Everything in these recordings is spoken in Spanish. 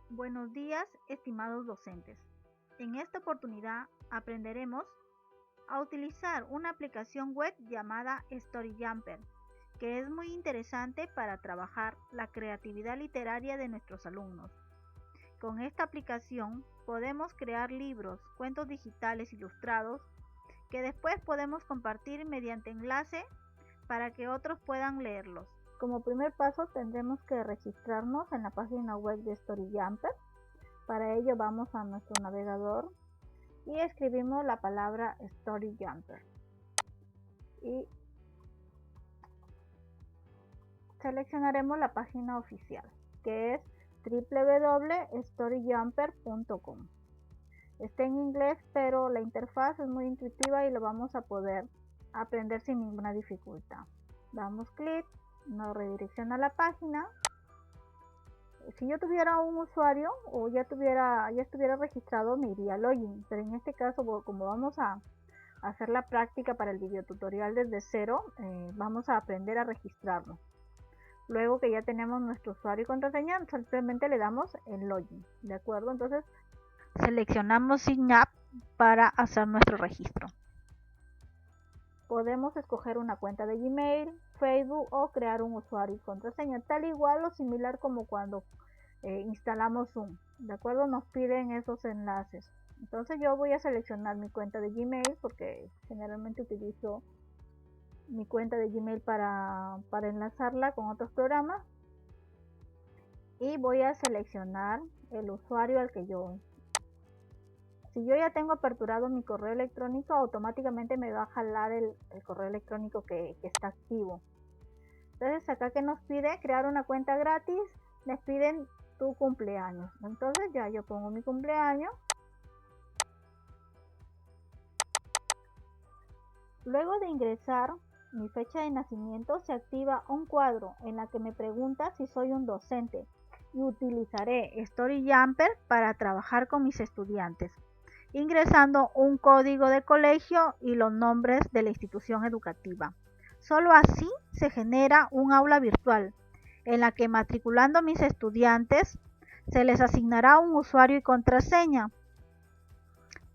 Buenos días, estimados docentes. En esta oportunidad aprenderemos a utilizar una aplicación web llamada StoryJumper, que es muy interesante para trabajar la creatividad literaria de nuestros alumnos. Con esta aplicación podemos crear libros, cuentos digitales ilustrados, que después podemos compartir mediante enlace para que otros puedan leerlos. Como primer paso tendremos que registrarnos en la página web de StoryJumper. Para ello vamos a nuestro navegador y escribimos la palabra StoryJumper y seleccionaremos la página oficial, que es www.storyjumper.com. Está en inglés, pero la interfaz es muy intuitiva y lo vamos a poder aprender sin ninguna dificultad. Damos clic, nos redirecciona a la página. Si yo tuviera un usuario o ya estuviera registrado, me iría a login, pero en este caso, como vamos a hacer la práctica para el videotutorial desde cero, vamos a aprender a registrarnos. Luego que ya tenemos nuestro usuario y contraseña, simplemente le damos en login, ¿de acuerdo? Entonces seleccionamos Sign Up para hacer nuestro registro. Podemos escoger una cuenta de Gmail, Facebook o crear un usuario y contraseña, tal igual o similar como cuando instalamos Zoom, ¿de acuerdo? Nos piden esos enlaces. Entonces yo voy a seleccionar mi cuenta de Gmail porque generalmente utilizo mi cuenta de Gmail para enlazarla con otros programas, y voy a seleccionar el usuario al que yo. Si yo ya tengo aperturado mi correo electrónico, automáticamente me va a jalar el correo electrónico que está activo. Entonces acá que nos pide crear una cuenta gratis, les piden tu cumpleaños. Entonces ya yo pongo mi cumpleaños. Luego de ingresar mi fecha de nacimiento, se activa un cuadro en la que me pregunta si soy un docente y utilizaré StoryJumper para trabajar con mis estudiantes, ingresando un código de colegio y los nombres de la institución educativa. Solo así se genera un aula virtual en la que, matriculando a mis estudiantes, se les asignará un usuario y contraseña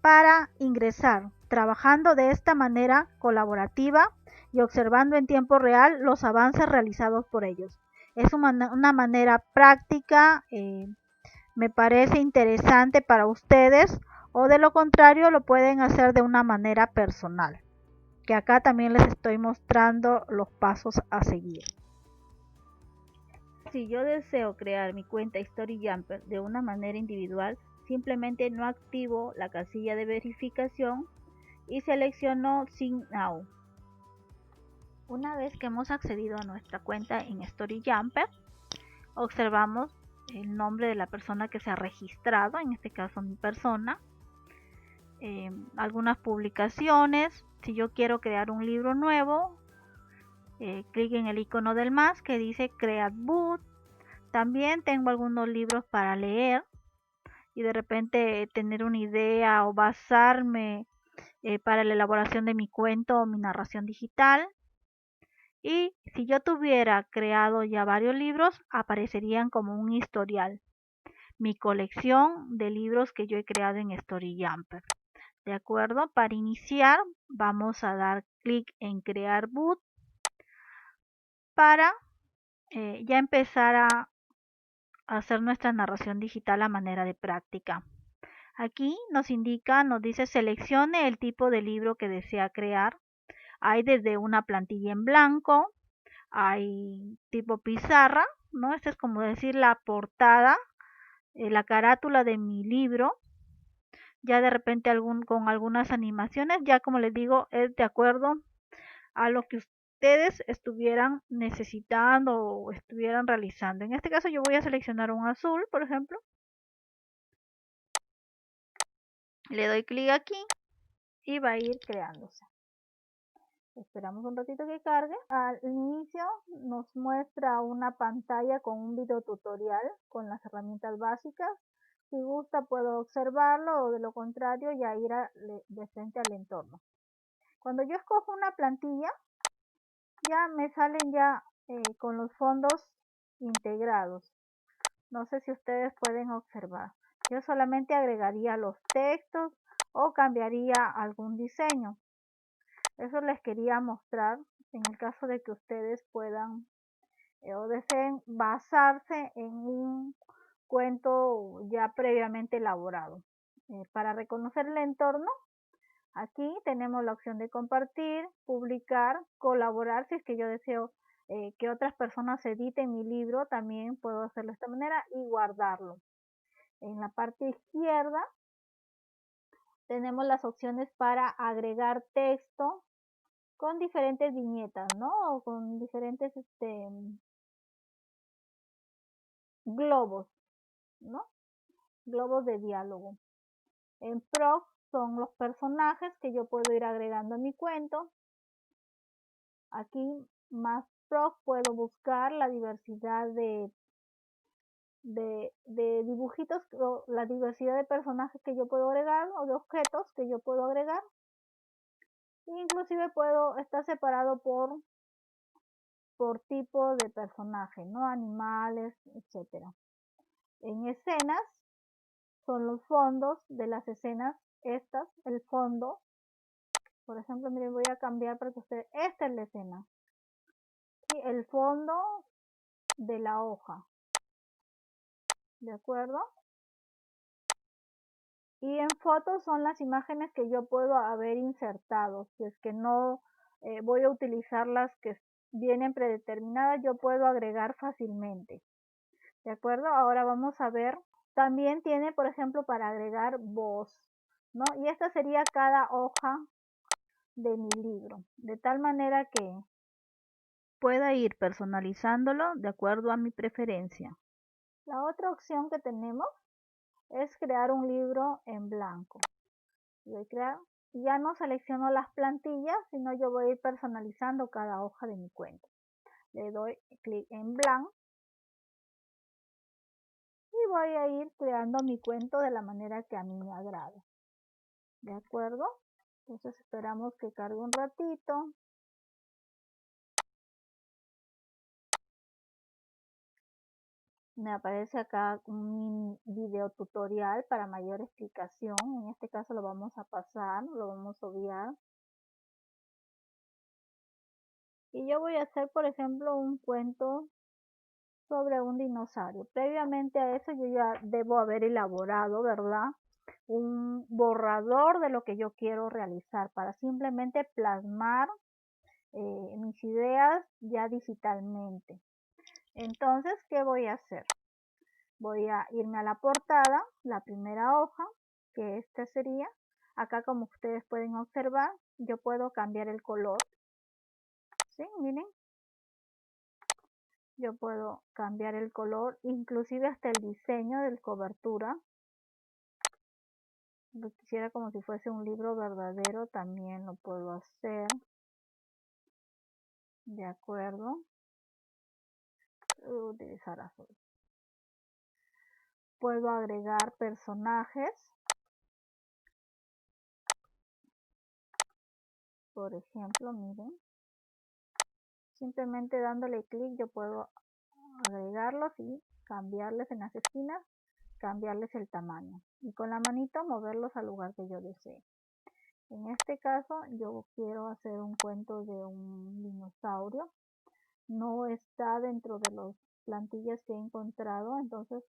para ingresar, trabajando de esta manera colaborativa y observando en tiempo real los avances realizados por ellos. Es una manera práctica, me parece interesante para ustedes, o de lo contrario lo pueden hacer de una manera personal, que acá también les estoy mostrando los pasos a seguir. Si yo deseo crear mi cuenta StoryJumper de una manera individual, simplemente no activo la casilla de verificación y selecciono Sign Now. Una vez que hemos accedido a nuestra cuenta en StoryJumper, observamos el nombre de la persona que se ha registrado, en este caso mi persona, algunas publicaciones. Si yo quiero crear un libro nuevo, clic en el icono del más que dice Create Book. También tengo algunos libros para leer y de repente tener una idea o basarme para la elaboración de mi cuento o mi narración digital. Y si yo tuviera creado ya varios libros, aparecerían como un historial, mi colección de libros que yo he creado en StoryJumper. ¿De acuerdo? Para iniciar vamos a dar clic en crear boot para ya empezar a hacer nuestra narración digital a manera de práctica. Aquí nos dice seleccione el tipo de libro que desea crear. Hay desde una plantilla en blanco, hay tipo pizarra, ¿no? Esta es como decir la portada, la carátula de mi libro. Ya de repente con algunas animaciones, ya como les digo, es de acuerdo a lo que ustedes estuvieran necesitando o estuvieran realizando. En este caso yo voy a seleccionar un azul, por ejemplo. Le doy clic aquí y va a ir creándose. Esperamos un ratito que cargue. Al inicio nos muestra una pantalla con un video tutorial con las herramientas básicas. Si gusta puedo observarlo, o de lo contrario ya ir de frente al entorno. Cuando yo escojo una plantilla, ya me salen ya con los fondos integrados. No sé si ustedes pueden observar. Yo solamente agregaría los textos o cambiaría algún diseño. Eso les quería mostrar en el caso de que ustedes puedan o deseen basarse en un cuento ya previamente elaborado. Para reconocer el entorno, aquí tenemos la opción de compartir, publicar, colaborar. Si es que yo deseo que otras personas editen mi libro, también puedo hacerlo de esta manera y guardarlo. En la parte izquierda tenemos las opciones para agregar texto con diferentes viñetas, ¿no? O con diferentes globos, ¿no? Globos de diálogo. En prof son los personajes que yo puedo ir agregando a mi cuento. Aquí más prof puedo buscar la diversidad de dibujitos o la diversidad de personajes que yo puedo agregar o de objetos que yo puedo agregar. Inclusive puedo estar separado por tipo de personaje, ¿no? Animales, etcétera. En escenas son los fondos de las escenas, estas, el fondo. Por ejemplo, miren, voy a cambiar para que ustedes, esta es la escena. Y el fondo de la hoja. ¿De acuerdo? Y en fotos son las imágenes que yo puedo haber insertado. Si es que no voy a utilizar las que vienen predeterminadas, yo puedo agregar fácilmente. ¿De acuerdo? Ahora vamos a ver. También tiene, por ejemplo, para agregar voz, ¿no? Y esta sería cada hoja de mi libro. De tal manera que pueda ir personalizándolo de acuerdo a mi preferencia. La otra opción que tenemos es crear un libro en blanco. Voy a crear, ya no selecciono las plantillas, sino yo voy a ir personalizando cada hoja de mi cuento. Le doy clic en blanco y voy a ir creando mi cuento de la manera que a mí me agrade. ¿De acuerdo? Entonces esperamos que cargue un ratito. Me aparece acá un video tutorial para mayor explicación. En este caso lo vamos a pasar, lo vamos a obviar. Y yo voy a hacer, por ejemplo, un cuento sobre un dinosaurio. Previamente a eso yo ya debo haber elaborado, ¿verdad? Un borrador de lo que yo quiero realizar para simplemente plasmar mis ideas ya digitalmente. Entonces, ¿qué voy a hacer? Voy a irme a la portada, la primera hoja, que esta sería. Acá, como ustedes pueden observar, yo puedo cambiar el color. ¿Sí? Miren. Yo puedo cambiar el color, inclusive hasta el diseño de la cobertura. Lo quisiera como si fuese un libro verdadero, también lo puedo hacer. De acuerdo. Utilizar azul. Puedo agregar personajes. Por ejemplo, miren. Simplemente dándole clic yo puedo agregarlos y cambiarles en las esquinas, cambiarles el tamaño. Y con la manito moverlos al lugar que yo desee. En este caso yo quiero hacer un cuento de un dinosaurio. No está dentro de las plantillas que he encontrado, entonces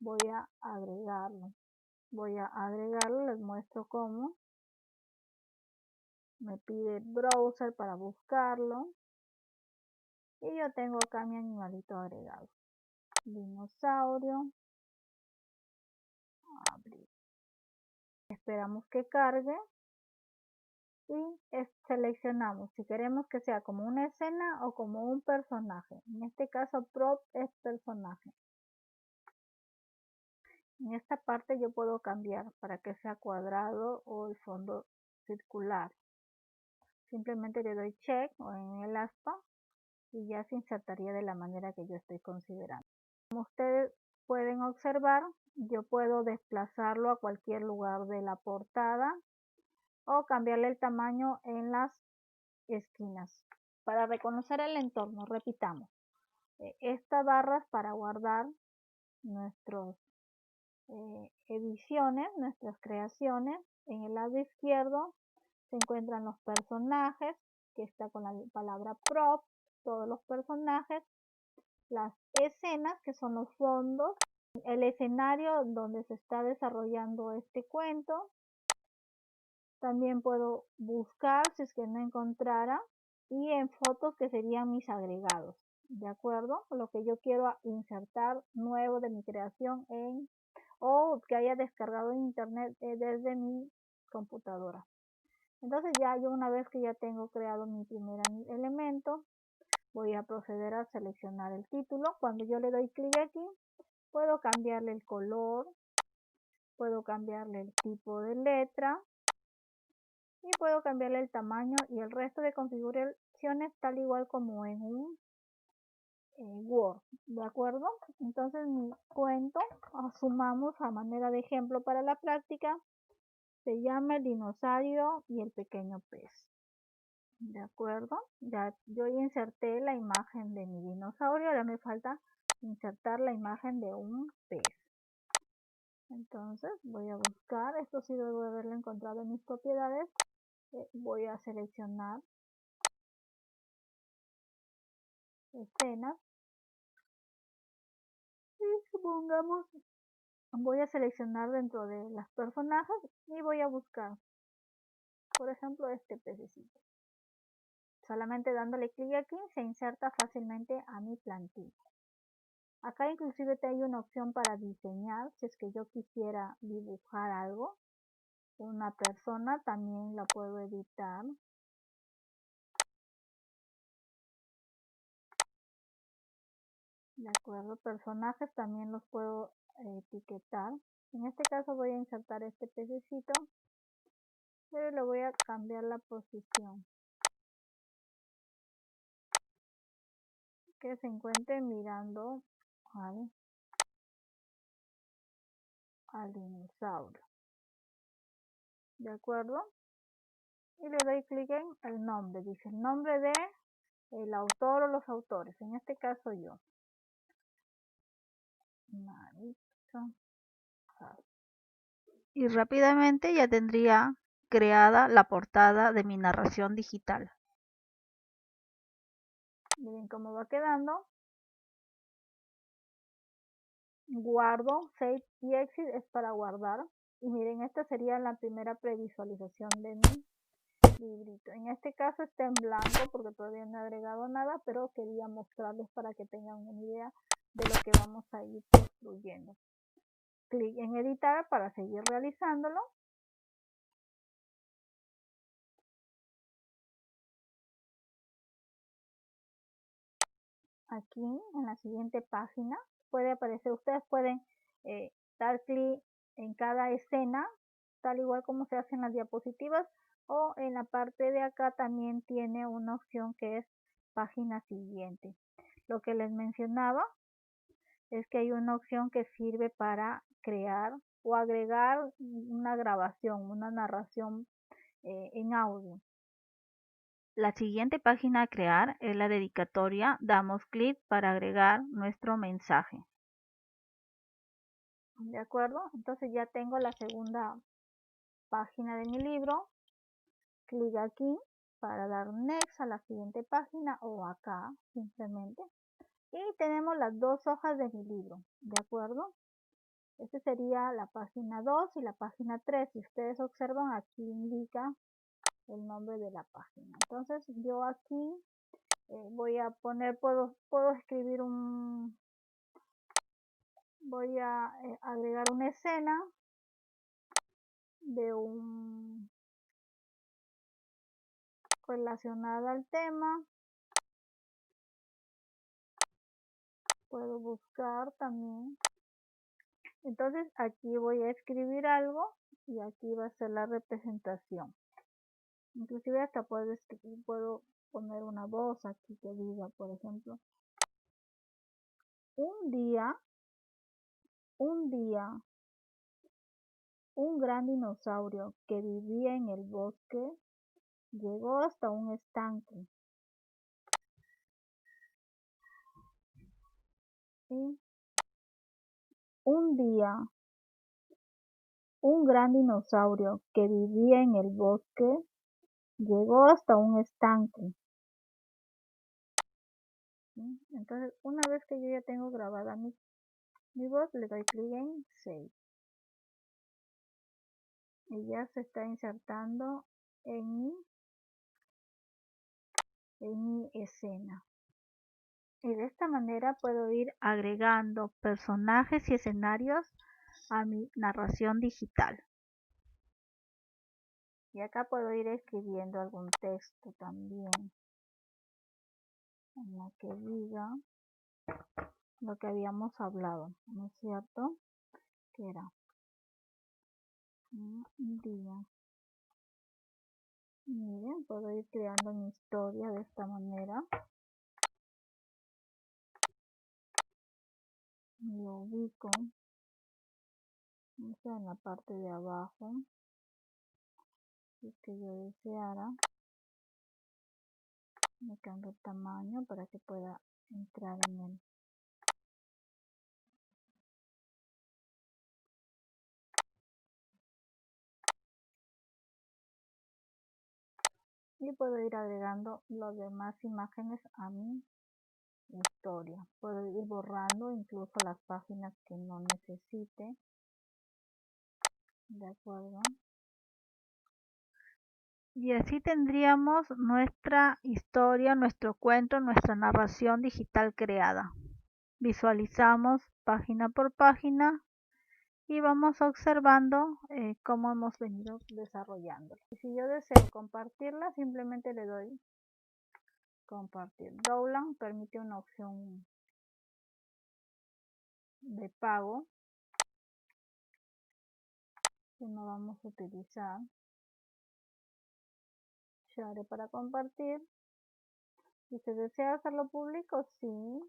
voy a agregarlo. Les muestro cómo. Me pide browser para buscarlo. Y yo tengo acá mi animalito agregado. Dinosaurio. Abrir. Esperamos que cargue. Y seleccionamos si queremos que sea como una escena o como un personaje. En este caso prop es personaje. En esta parte yo puedo cambiar para que sea cuadrado o el fondo circular. Simplemente le doy check o en el aspa y ya se insertaría de la manera que yo estoy considerando. Como ustedes pueden observar, yo puedo desplazarlo a cualquier lugar de la portada o cambiarle el tamaño en las esquinas. Para reconocer el entorno, repitamos. Esta barra es para guardar nuestras ediciones, nuestras creaciones. En el lado izquierdo se encuentran los personajes, que está con la palabra prop, todos los personajes, las escenas, que son los fondos, el escenario donde se está desarrollando este cuento. También puedo buscar si es que no encontrara, y en fotos, que serían mis agregados, ¿de acuerdo? Lo que yo quiero insertar nuevo de mi creación o que haya descargado en internet desde mi computadora. Entonces ya yo, una vez que ya tengo creado mi primer elemento, voy a proceder a seleccionar el título. Cuando yo le doy clic aquí, puedo cambiarle el color, puedo cambiarle el tipo de letra y puedo cambiarle el tamaño y el resto de configuraciones, tal igual como en un Word, ¿de acuerdo? Entonces mi cuento, asumamos a manera de ejemplo para la práctica, se llama El dinosaurio y el pequeño pez. ¿De acuerdo? Ya yo inserté la imagen de mi dinosaurio, ahora me falta insertar la imagen de un pez. Entonces voy a buscar, esto sí debo haberlo encontrado en mis propiedades, voy a seleccionar escenas y supongamos, voy a seleccionar dentro de los personajes y voy a buscar, por ejemplo, este pececito. Solamente dándole clic aquí se inserta fácilmente a mi plantilla. Acá inclusive hay una opción para diseñar, si es que yo quisiera dibujar algo, una persona, también la puedo editar. De acuerdo, personajes también los puedo etiquetar. En este caso voy a insertar este pececito, pero le voy a cambiar la posición, que se encuentre mirando al dinosaurio. ¿De acuerdo? Y le doy clic en el nombre. Dice el nombre de el autor o los autores. En este caso yo. Y rápidamente ya tendría creada la portada de mi narración digital. Miren cómo va quedando. Guardo, save y exit es para guardar. Y miren, esta sería la primera previsualización de mi librito. En este caso está en blanco porque todavía no he agregado nada, pero quería mostrarles para que tengan una idea de lo que vamos a ir construyendo. Clic en editar para seguir realizándolo. Aquí en la siguiente página puede aparecer, ustedes pueden dar clic en cada escena, tal igual como se hace en las diapositivas, o en la parte de acá también tiene una opción que es página siguiente. Lo que les mencionaba es que hay una opción que sirve para crear o agregar una grabación, una narración en audio. La siguiente página a crear es la dedicatoria. Damos clic para agregar nuestro mensaje. ¿De acuerdo? Entonces ya tengo la segunda página de mi libro. Clic aquí para dar next a la siguiente página o acá simplemente. Y tenemos las dos hojas de mi libro. ¿De acuerdo? Esta sería la página 2 y la página 3. Si ustedes observan, aquí indica el nombre de la página. Entonces yo aquí voy a poner, puedo escribir voy a agregar una escena de relacionada al tema. Puedo buscar también. Entonces aquí voy a escribir algo y aquí va a ser la representación. Inclusive hasta puedo poner una voz aquí que diga, por ejemplo, un día, un gran dinosaurio que vivía en el bosque llegó hasta un estanque y Un día, un gran dinosaurio que vivía en el bosque llegó hasta un estanque. ¿Sí? Entonces, una vez que yo ya tengo grabada mi voz, le doy clic en Save. Y ya se está insertando en mi escena. Y de esta manera puedo ir agregando personajes y escenarios a mi narración digital. Y acá puedo ir escribiendo algún texto también, en la que diga lo que habíamos hablado, ¿no es cierto? Que era un día. Miren, puedo ir creando mi historia de esta manera. Lo ubico, en la parte de abajo, si es que yo deseara. Me cambio el tamaño para que pueda entrar en él. Y puedo ir agregando las demás imágenes a mi historia. Puedo ir borrando incluso las páginas que no necesite. De acuerdo. Y así tendríamos nuestra historia, nuestro cuento, nuestra narración digital creada. Visualizamos página por página y vamos observando cómo hemos venido desarrollando. Y si yo deseo compartirla, simplemente le doy compartir. Dowland permite una opción de pago que no vamos a utilizar. Share para compartir. Si se desea hacerlo público, sí.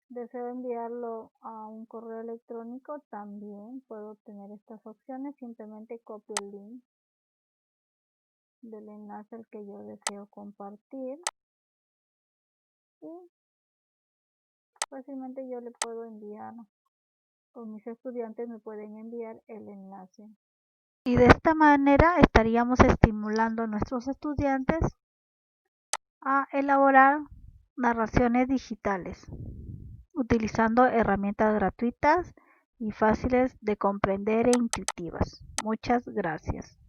Deseo enviarlo a un correo electrónico, también puedo tener estas opciones. Simplemente copio el link del enlace al que yo deseo compartir y fácilmente yo le puedo enviar, o mis estudiantes me pueden enviar el enlace. Y de esta manera estaríamos estimulando a nuestros estudiantes a elaborar narraciones digitales, utilizando herramientas gratuitas y fáciles de comprender e intuitivas. Muchas gracias.